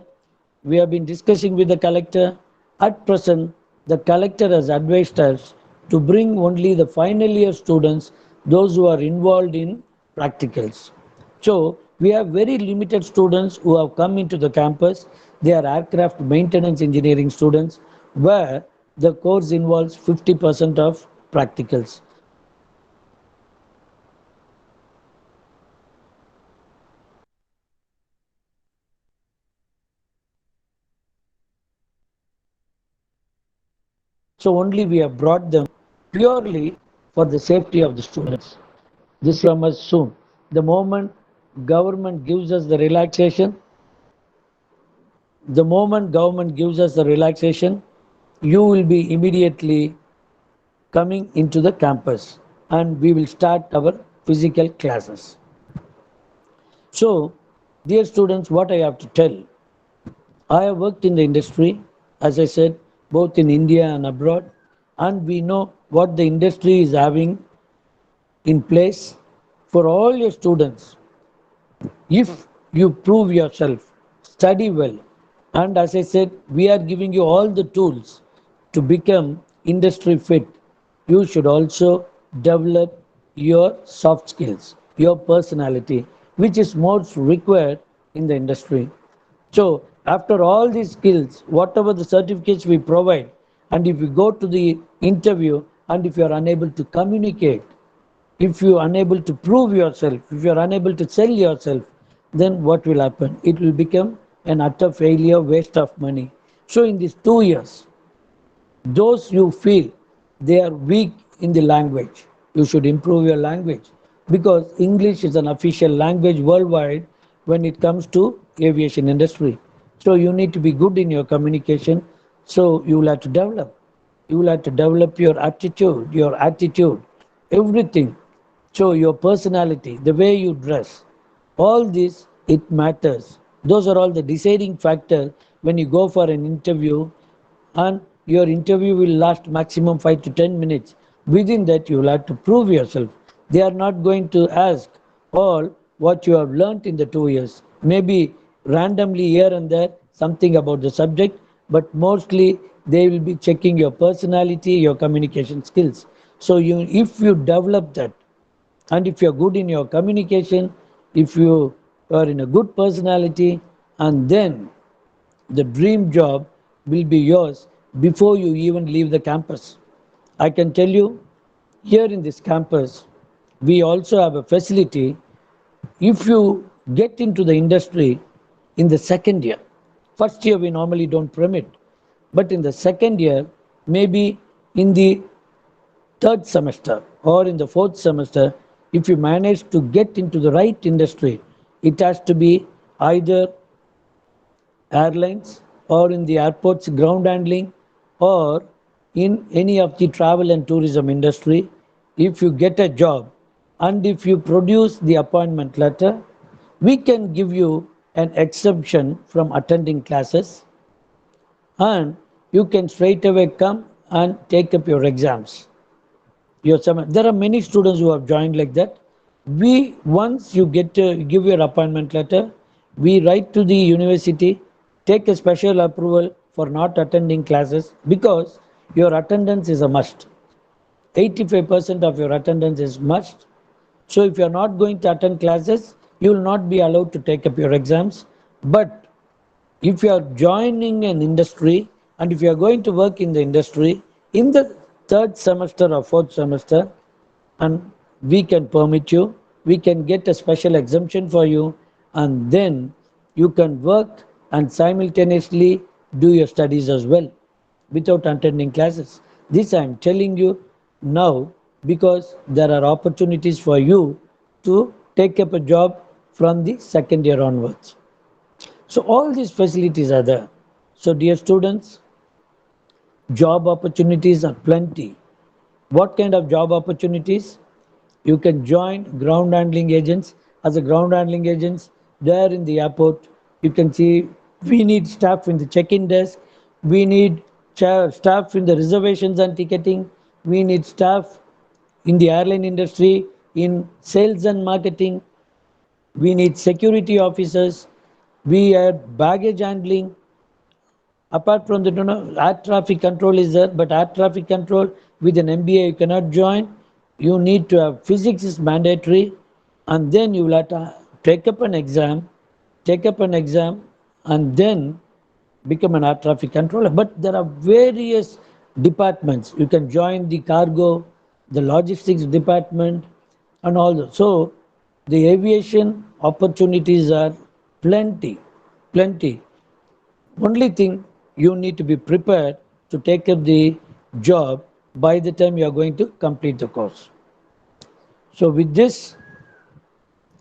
We have been discussing with the collector. At present, the collector has advised us to bring only the final year students, those who are involved in practicals. So we have very limited students who have come into the campus. They are aircraft maintenance engineering students, where the course involves 50% of practicals. So only we have brought them purely for the safety of the students. This come as soon. The moment government gives us the relaxation, you will be immediately coming into the campus and we will start our physical classes. So, dear students, what I have to tell, I have worked in the industry, as I said, both in India and abroad, and we know what the industry is having in place for all your students. If you prove yourself, study well, and as I said, we are giving you all the tools to become industry fit. You should also develop your soft skills, your personality, which is most required in the industry. So, after all these skills, whatever the certificates we provide, and if you go to the interview and if you are unable to communicate, if you are unable to prove yourself, if you are unable to sell yourself, then what will happen? It will become an utter failure, waste of money. So, in these 2 years, those you feel they are weak in the language, you should improve your language, because English is an official language worldwide when it comes to aviation industry. So you need to be good in your communication. So you will have to develop. You will have to develop your attitude, everything. So your personality, the way you dress, all this, it matters. Those are all the deciding factor when you go for an interview, and Your interview will last maximum 5 to 10 minutes. Within that, you will have to prove yourself. They are not going to ask all what you have learnt in the 2 years. Maybe randomly here and there something about the subject, but mostly they will be checking your personality, your communication skills. So if you develop that, and if you're good in your communication, if you are in a good personality, and then the dream job will be yours before you even leave the campus. I can tell you, here in this campus, we also have a facility. If you get into the industry in the second year, first year we normally don't permit, but in the second year, maybe in the third semester or in the fourth semester, if you manage to get into the right industry, it has to be either airlines or in the airports ground handling or in any of the travel and tourism industry. If you get a job and if you produce the appointment letter, we can give you an exemption from attending classes, and you can straight away come and take up your exams. There are many students who have joined like that. We once you get to give your appointment letter, we write to the university, take a special approval for not attending classes because your attendance is a must. 85% of your attendance is must. So if you are not going to attend classes, you will not be allowed to take up your exams. But if you are joining an industry and if you are going to work in the industry in the third semester or fourth semester, and we can permit you, we can get a special exemption for you, and then you can work and simultaneously do your studies as well without attending classes. This I am telling you now because there are opportunities for you to take up a job from the second year onwards. So all these facilities are there. So dear students, job opportunities are plenty. What kind of job opportunities? You can join ground handling agents. As a ground handling agents, there in the airport, you can see we need staff in the check-in desk. We need staff in the reservations and ticketing. We need staff in the airline industry, in sales and marketing. We need security officers. We have baggage handling. Apart from the air traffic control is there, but air traffic control with an MBA you cannot join. You need to have physics is mandatory, and then you will have to take up an exam, and then become an air traffic controller. But there are various departments. You can join the cargo, the logistics department, and all that. So the aviation opportunities are plenty, plenty. Only thing, you need to be prepared to take up the job by the time you are going to complete the course. So with this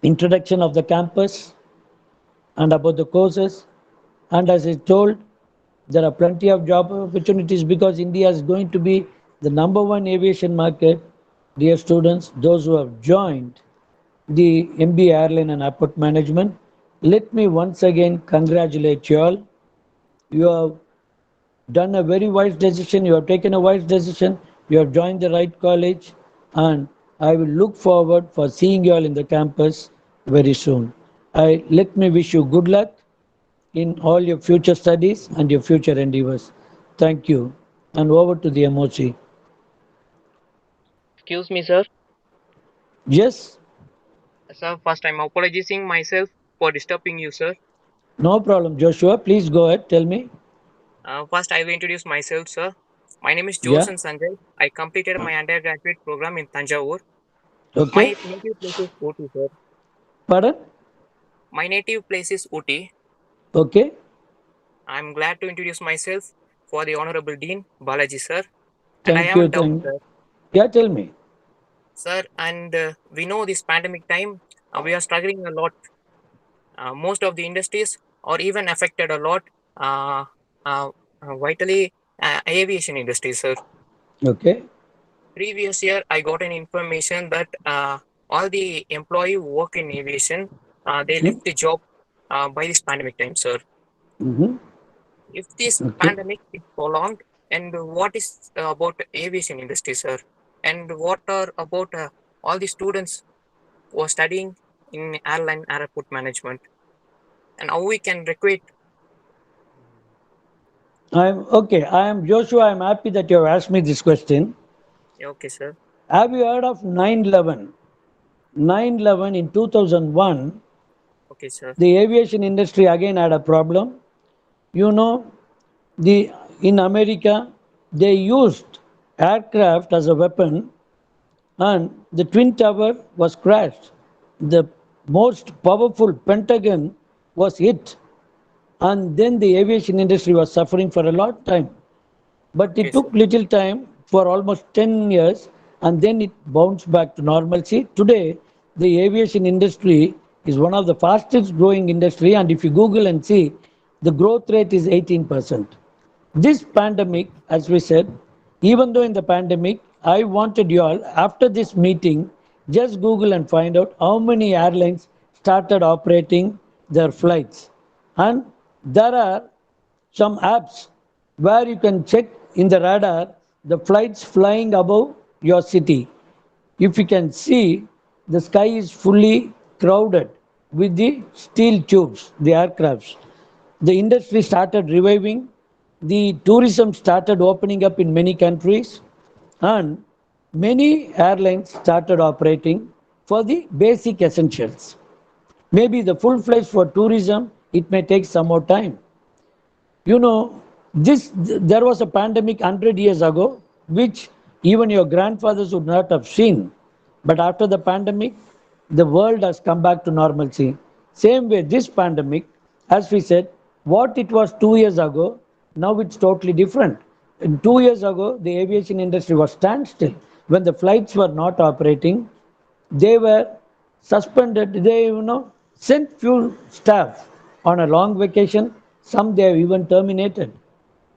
introduction of the campus and about the courses, and as I told, there are plenty of job opportunities because India is going to be the #1 aviation market. Dear students, those who have joined the MBA Airline and Airport Management, let me once again congratulate you all. You have done a very wise decision. You have taken a wise decision. You have joined the right college, and I will look forward for seeing you all in the campus very soon. Let me wish you good luck in all your future studies and your future endeavors. Thank you. And over to the MOC. Excuse me, sir. Yes, Sir, first I'm apologizing myself for disturbing you, sir. no problem, Joshua. Please go ahead. Tell me. First, I will introduce myself, sir. My name is Yeah. Josen Sanjay. I completed my undergraduate program in Tanjavur. Okay. My native place is Ooty, sir. Pardon? My native place is Ooty. Okay. I'm glad to introduce myself for the Honorable Dean Balaji, sir. And I Thank have a you. doubt, sir. Yeah, tell me. Sir, and we know this pandemic time, we are struggling a lot. Most of the industries are even affected a lot. Uh, Vitally, aviation industry, sir. Okay. Previous year, I got an information that all the employee who work in aviation, they Hmm? left the job by this pandemic time, sir. Mm-hmm. If this Okay. pandemic is prolonged, And what is about aviation industry, sir? And what are about all the students who are studying in airline airport management, and how we can recruit? I am Joshua. I'm happy that you have asked me this question. Okay, sir. Have you heard of 9/11? 9/11 in 2001, Okay, sir. the aviation industry again had a problem. You know, the in America they used aircraft as a weapon, and the twin tower was crashed. The most powerful Pentagon was hit, and then the aviation industry was suffering for a long time. But Okay, it sir. took little time for almost 10 years, and then it bounced back to normalcy. Today, the aviation industry is one of the fastest growing industry, and if you Google and see, the growth rate is 18%. This pandemic, as we said, even though in the pandemic, I wanted you all, after this meeting, just Google and find out how many airlines started operating their flights. And there are some apps where you can check in the radar the flights flying above your city. If you can see, the sky is fully crowded with the steel tubes, the aircrafts. The industry started reviving, the tourism started opening up in many countries, and many airlines started operating for the basic essentials. Maybe the full fledged for tourism, it may take some more time. You know, there was a pandemic 100 years ago, which even your grandfathers would not have seen. But after the pandemic, the world has come back to normalcy. Same way, this pandemic, as we said, what it was 2 years ago, now it's totally different. And 2 years ago, the aviation industry was standstill. When the flights were not operating, they were suspended. They, sent few staff on a long vacation. Some they have even terminated.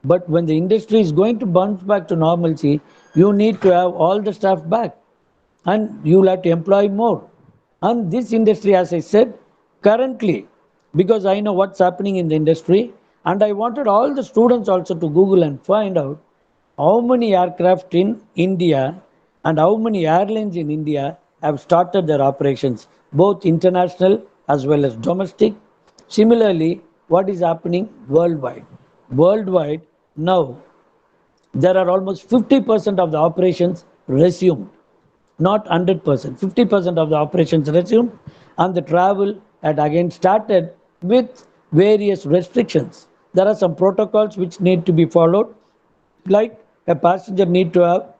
But when the industry is going to bounce back to normalcy, you need to have all the staff back, and you'll have to employ more. And this industry, as I said, currently, because I know what's happening in the industry, and I wanted all the students also to Google and find out how many aircraft in India and how many airlines in India have started their operations, both international as well as domestic. Similarly, what is happening worldwide? Worldwide, now there are almost 50% of the operations resumed, not 100%. 50% of the operations resumed, and the travel had again started with various restrictions. There are some protocols which need to be followed, like a passenger need to have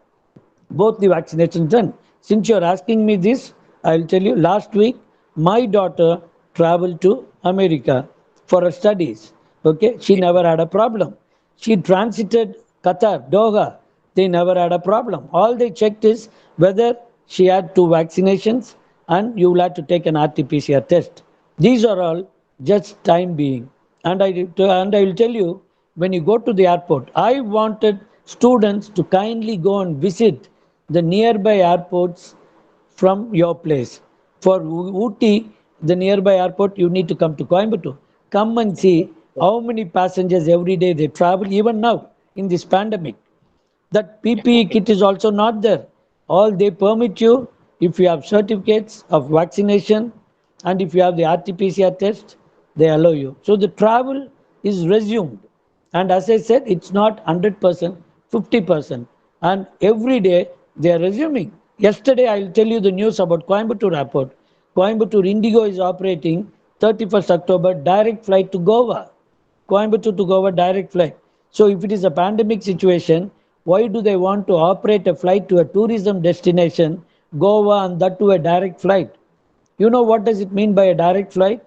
both the vaccinations done. Since you're asking me this, I'll tell you, last week my daughter traveled to America for her studies. Okay, she never had a problem. She transited Qatar, Doha. They never had a problem. All they checked is whether she had two vaccinations, and you will have to take an RT-PCR test. These are all just time being. And I will tell you, when you go to the airport, I wanted students to kindly go and visit the nearby airports from your place. For Ooty, the nearby airport, you need to come to Coimbatore. Come and see how many passengers every day they travel, even now in this pandemic. That PPE Okay. kit is also not there. All they permit you if you have certificates of vaccination, and if you have the RT-PCR test, they allow you. So the travel is resumed. And as I said, it's not 100%, 50%. And every day they are resuming. Yesterday, I'll tell you the news about Coimbatore Airport. Coimbatore Indigo is operating 31st October direct flight to Goa. Coimbatore to Goa direct flight. So if it is a pandemic situation, why do they want to operate a flight to a tourism destination, Goa, and that to a direct flight? You know what does it mean by a direct flight?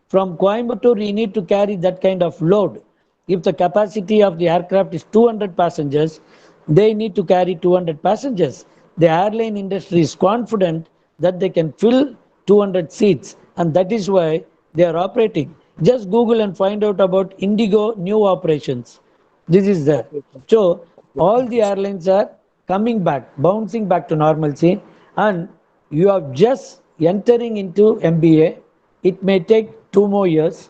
From Coimbatore, you need to carry that kind of load. If the capacity of the aircraft is 200 passengers, they need to carry 200 passengers. The airline industry is confident that they can fill 200 seats, and that is why they are operating. Just Google and find out about Indigo new operations. This is there. Okay, sir. So Okay, all thank the you, sir. airlines are coming back, bouncing back to normalcy, and you are just entering into MBA. It may take 2 more years.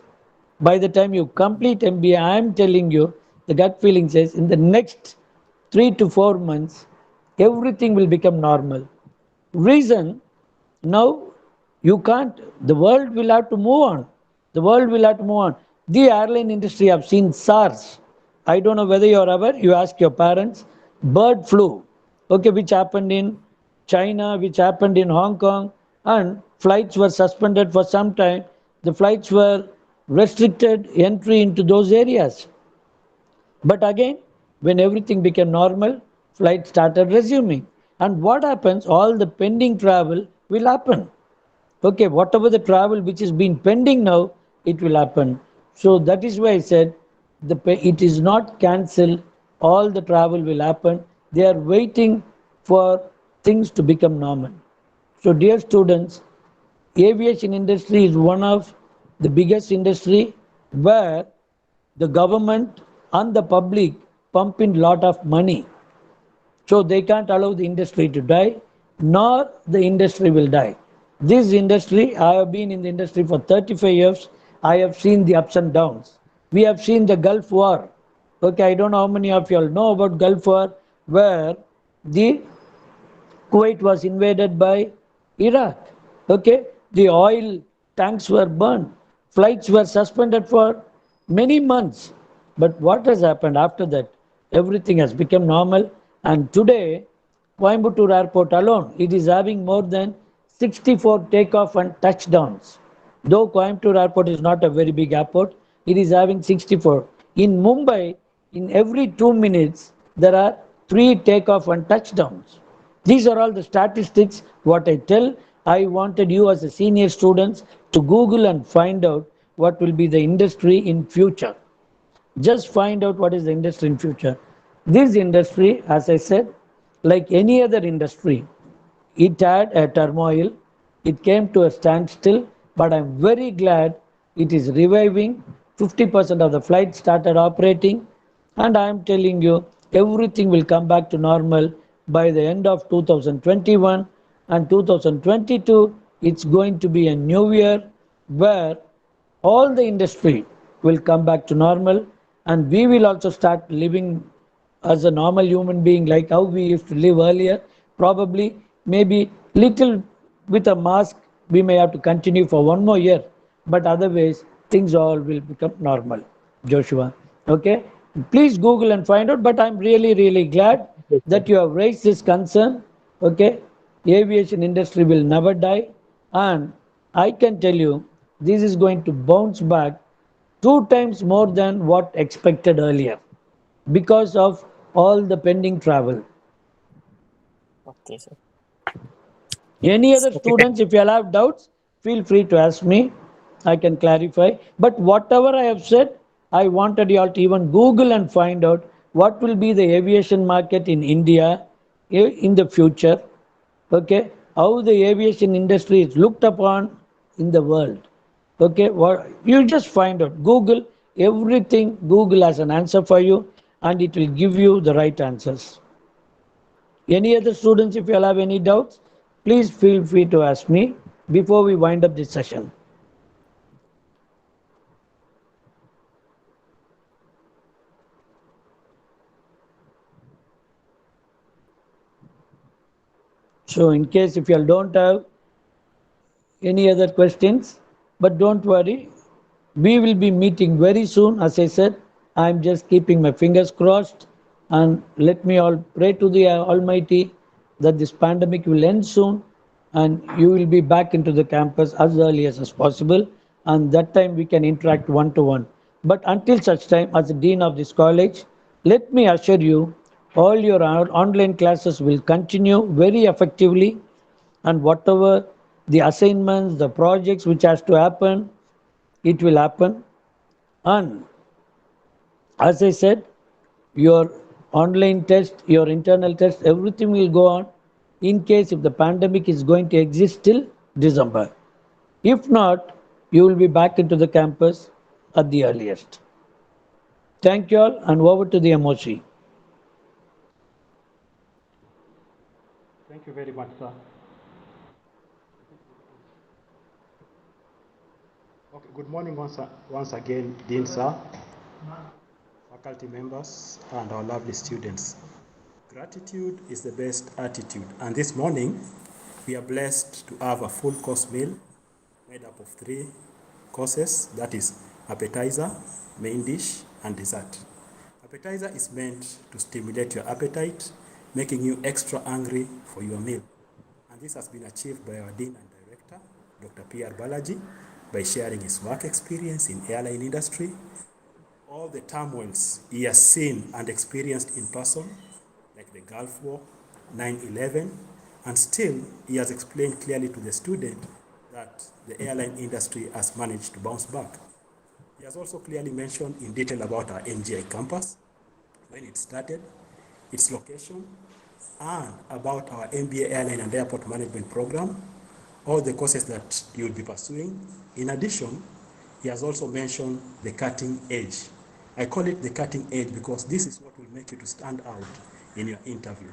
By the time you complete MBA, I am telling you, the gut feeling says in the next 3 to 4 months, everything will become normal. Reason, now you can't, the world will have to move on. The world will have to move on. The airline industry have seen SARS. I don't know whether you're aware, you ask your parents. Bird flu, okay, which happened in China, which happened in Hong Kong, and flights were suspended for some time. The flights were restricted entry into those areas. But again, when everything became normal, flights started resuming. And what happens? All the pending travel will happen. Okay, whatever the travel which is been pending now, it will happen. So that is why I said it is not cancelled. All the travel will happen. They are waiting for things to become normal. So dear students, aviation industry is one of the biggest industry where the government and the public pump in lot of money. So they can't allow the industry to die, nor the industry will die. This industry, I have been in the industry for 35 years. I have seen the ups and downs. We have seen the Gulf War. Okay, I don't know how many of you all know about Gulf War, where the Kuwait was invaded by Iraq. Okay, the oil tanks were burned, flights were suspended for many months. But what has happened after that? Everything has become normal, and today, Coimbatore Airport alone, it is having more than 64 takeoff and touchdowns. Though Coimbatore Airport is not a very big airport, it is having 64. In Mumbai, in every 2 minutes, there are 3 takeoff and touchdowns. These are all the statistics. What I tell, I wanted you as a senior students to Google and find out what will be the industry in future. Just find out what is the industry in future. This industry, as I said, like any other industry, it had a turmoil. It came to a standstill, but I'm very glad it is reviving. 50% of the flights started operating, and I'm telling you, everything will come back to normal by the end of 2021 and 2022. It's going to be a new year where all the industry will come back to normal, and we will also start living as a normal human being like how we used to live earlier. Probably maybe little with a mask we may have to continue for one more year, but otherwise things all will become normal. Joshua, okay, please Google and find out, but I'm really glad Yes, sir. that you have raised this concern. Okay, aviation industry will never die, and I can tell you this is going to bounce back 2 times more than what expected earlier because of all the pending travel. Okay, sir. Any other Okay, thank students, if you all have doubts, feel free to ask me. I can clarify. But whatever I have said, I wanted you all to even Google and find out what will be the aviation market in India in the future. Okay, how the aviation industry is looked upon in the world. Okay, what you just find out. Google everything. Google has an answer for you, and it will give you the right answers. Any other students, if you all have any doubts, please feel free to ask me before we wind up this session. So in case if you all don't have any other questions, but don't worry, we will be meeting very soon. As I said, I'm just keeping my fingers crossed, and let me all pray to the Almighty that this pandemic will end soon and you will be back into the campus as early as possible, and that time we can interact one to one. But until such time, as the dean of this college, let me assure you all your online classes will continue very effectively, and whatever the assignments, the projects which has to happen, it will happen. And as I said, your online test, your internal test, everything will go on in case if the pandemic is going to exist till December. If not, you will be back into the campus at the earliest. Thank you all, and over to the MOC. Thank you very much, sir. Okay, good morning once again, Dean, sir. faculty members, and our lovely students. Gratitude is the best attitude. And this morning, we are blessed to have a full course meal made up of 3 courses, that is appetizer, main dish, and dessert. Appetizer is meant to stimulate your appetite, making you extra hungry for your meal. And this has been achieved by our Dean and Director, Dr. P.R. Balaji, by sharing his work experience in airline industry, all the turmoils he has seen and experienced in person, like the Gulf War, 9/11, and still he has explained clearly to the student that the airline industry has managed to bounce back. He has also clearly mentioned in detail about our NGI campus, when it started, its location, and about our MBA Airline and Airport Management program, all the courses that you will be pursuing. In addition, he has also mentioned the cutting edge. I call it the cutting edge because this is what will make you to stand out in your interview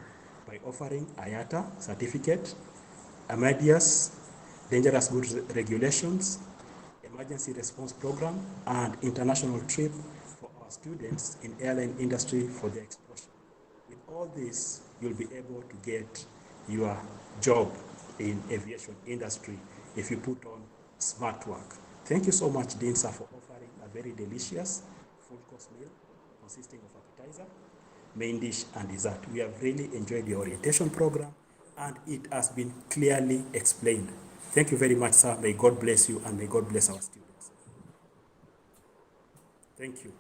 by offering IATA certificate, Amadeus, dangerous goods regulations, emergency response program, and international trip for our students in airline industry for their exposure. With all this, you'll be able to get your job in aviation industry if you put on smart work. Thank you so much, Dean Sir, for offering a very delicious full course meal consisting of appetizer, main dish, and dessert. We have really enjoyed the orientation program, and it has been clearly explained. Thank you very much, sir. May God bless you, and may God bless our students. Thank you.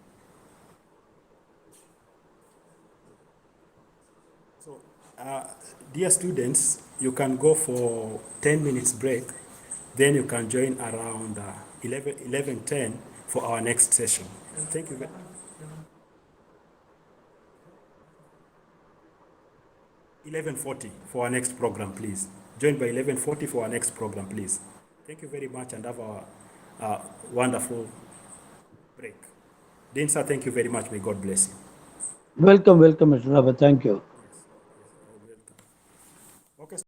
So, dear students, you can go for 10 minutes break, then you can join around 11:10 for our next session. Thank you. 11:40 for our next program, please. Join by 11:40 for our next program, please. Thank you very much, and have a wonderful break. Dean sir, thank you very much. May God bless you. Welcome, Mr. Rabba. Thank you.